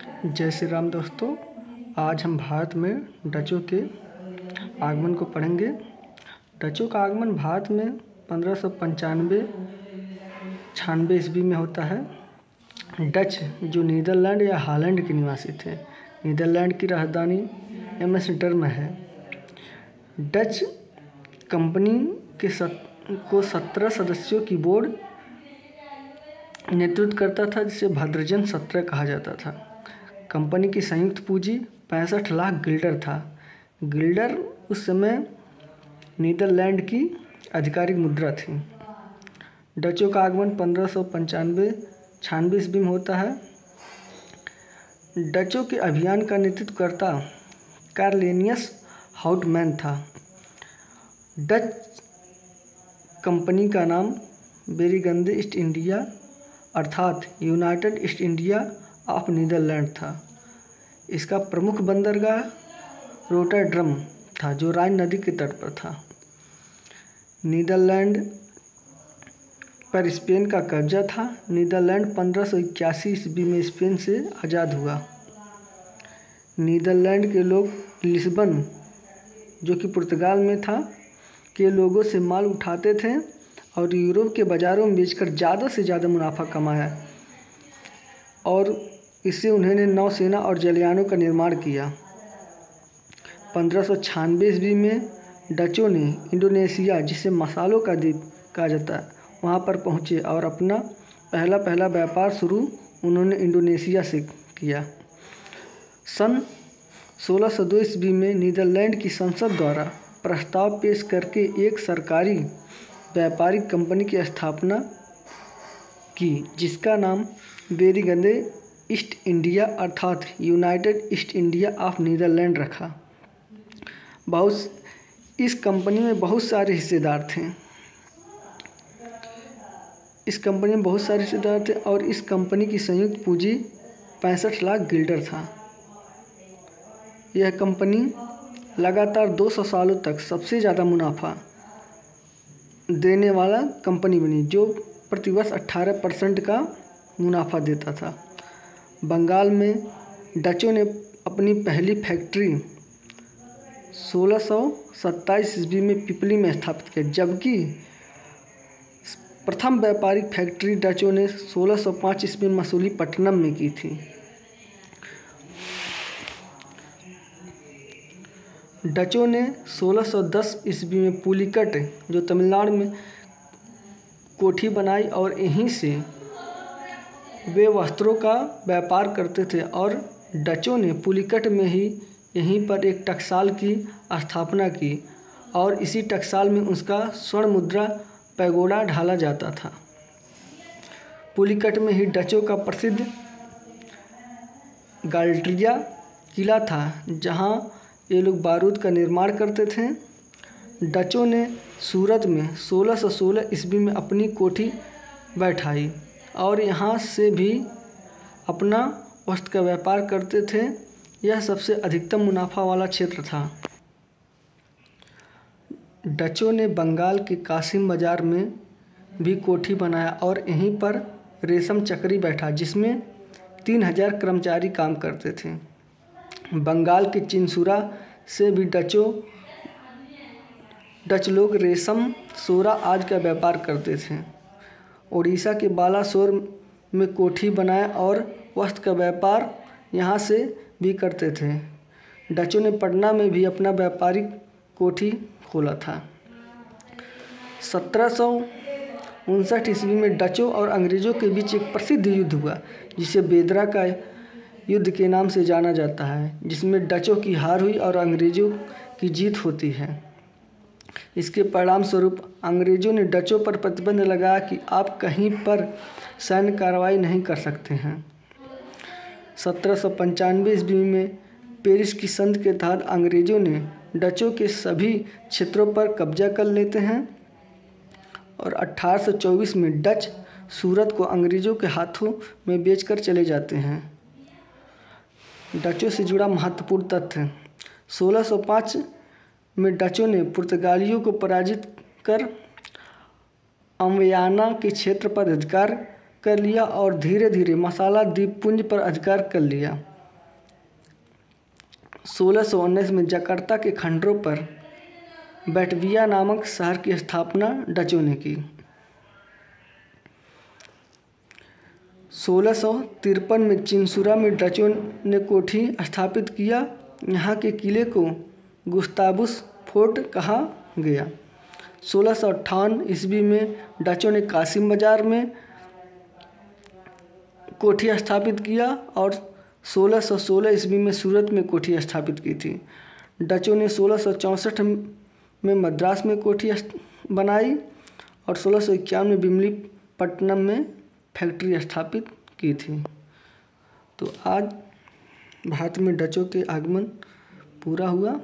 जय श्री राम दोस्तों। आज हम भारत में डचों के आगमन को पढ़ेंगे। डचों का आगमन भारत में 1595-96 ईस्वी में होता है। डच जो नीदरलैंड या हॉलैंड के निवासी थे। नीदरलैंड की राजधानी एम्स्टर्डम है। डच कंपनी को 17 सदस्यों की बोर्ड नेतृत्व करता था, जिसे भद्रजन 17 कहा जाता था। कंपनी की संयुक्त पूंजी 65 लाख गिल्डर था। गिल्डर उस समय नीदरलैंड की आधिकारिक मुद्रा थी। डचों का आगमन 1595-96 ईस्वी में होता है। डचों के अभियान का नेतृत्व करता कार्लेनियस हाउटमैन था। डच कंपनी का नाम बेरीगंदे ईस्ट इंडिया अर्थात United East India of Netherland था। इसका प्रमुख बंदरगाह रोटरडम था, जो राइन नदी के तट पर था। नीदरलैंड पर स्पेन का कब्जा था। नीदरलैंड 1581 ईस्वी में स्पेन से आज़ाद हुआ। नीदरलैंड के लोग लिस्बन, जो कि पुर्तगाल में था, के लोगों से माल उठाते थे और यूरोप के बाज़ारों में बेचकर ज़्यादा से ज़्यादा मुनाफा कमाया, और इससे उन्होंने नौसेना और जलयानों का निर्माण किया। 1596 ईस्वी में डचों ने इंडोनेशिया, जिसे मसालों का द्वीप कहा जाता है, वहाँ पर पहुँचे और अपना पहला व्यापार शुरू उन्होंने इंडोनेशिया से किया। सन 1602 ईस्वी में नीदरलैंड की संसद द्वारा प्रस्ताव पेश करके एक सरकारी व्यापारिक कंपनी की स्थापना की, जिसका नाम बेरीगंदे ईस्ट इंडिया अर्थात United East India of Netherland रखा। इस कंपनी में बहुत सारे हिस्सेदार थे। और इस कंपनी की संयुक्त पूंजी 65 लाख गिल्डर था। यह कंपनी लगातार 200 सालों तक सबसे ज़्यादा मुनाफा देने वाला कंपनी बनी, जो प्रतिवर्ष 18% का मुनाफा देता था। बंगाल में डचों ने अपनी पहली फैक्ट्री 1627 ईस्वी में पिपली में स्थापित किया, जबकि प्रथम व्यापारिक फैक्ट्री डचों ने 1605 ईस्वी में मसूलीपट्टनम में की थी। डचों ने 1610 ईस्वी में पुलिकट, जो तमिलनाडु में, कोठी बनाई और यहीं से वे वस्त्रों का व्यापार करते थे। और डचों ने पुलिकट में ही यहीं पर एक टकसाल की स्थापना की और इसी टकसाल में उसका स्वर्ण मुद्रा पैगोडा ढाला जाता था। पुलिकट में ही डचों का प्रसिद्ध गाल्ड्रिया किला था, जहां ये लोग बारूद का निर्माण करते थे। डचों ने सूरत में 1616 ईस्वी में अपनी कोठी बैठाई और यहाँ से भी अपना वस्त्र का व्यापार करते थे। यह सबसे अधिकतम मुनाफा वाला क्षेत्र था। डचों ने बंगाल के कासिम बाजार में भी कोठी बनाया और यहीं पर रेशम चक्री बैठा, जिसमें 3000 कर्मचारी काम करते थे। बंगाल के चिंसुरा से भी डच लोग रेशम, सोरा आदि का व्यापार करते थे। उड़ीसा के बालासोर में कोठी बनाया और वस्त्र का व्यापार यहाँ से भी करते थे। डचों ने पटना में भी अपना व्यापारिक कोठी खोला था। 1759 ईस्वी में डचों और अंग्रेज़ों के बीच एक प्रसिद्ध युद्ध हुआ, जिसे बेदरा का युद्ध के नाम से जाना जाता है, जिसमें डचों की हार हुई और अंग्रेज़ों की जीत होती है। इसके परिणाम स्वरूप अंग्रेज़ों ने डचों पर प्रतिबंध लगाया कि आप कहीं पर सैन्य कार्रवाई नहीं कर सकते हैं। 1795 ईस्वी में पेरिस की संधि के तहत अंग्रेज़ों ने डचों के सभी क्षेत्रों पर कब्जा कर लेते हैं और 1824 में डच सूरत को अंग्रेज़ों के हाथों में बेचकर चले जाते हैं। डचों से जुड़ा महत्वपूर्ण तथ्य: 1605 में डचों ने पुर्तगालियों को पराजित कर अम्वयाना के क्षेत्र पर अधिकार कर लिया और धीरे धीरे मसाला द्वीपपुंज पर अधिकार कर लिया। 1619 में जकार्ता के खंडरों पर बैटविया नामक शहर की स्थापना डचों ने की। 1653 में चिंसुरा में डचों ने कोठी स्थापित किया। यहाँ के किले को गुस्तावुस फोर्ट कहा गया। 1658 ईस्वी में डचों ने कासिम बाजार में कोठी स्थापित किया और 1616 ईस्वी में सूरत में कोठी स्थापित की थी। डचों ने 1664 में मद्रास में कोठी बनाई और 1651 में विमलीपट्टनम में फैक्ट्री स्थापित की थी। तो आज भारत में डचों के आगमन पूरा हुआ।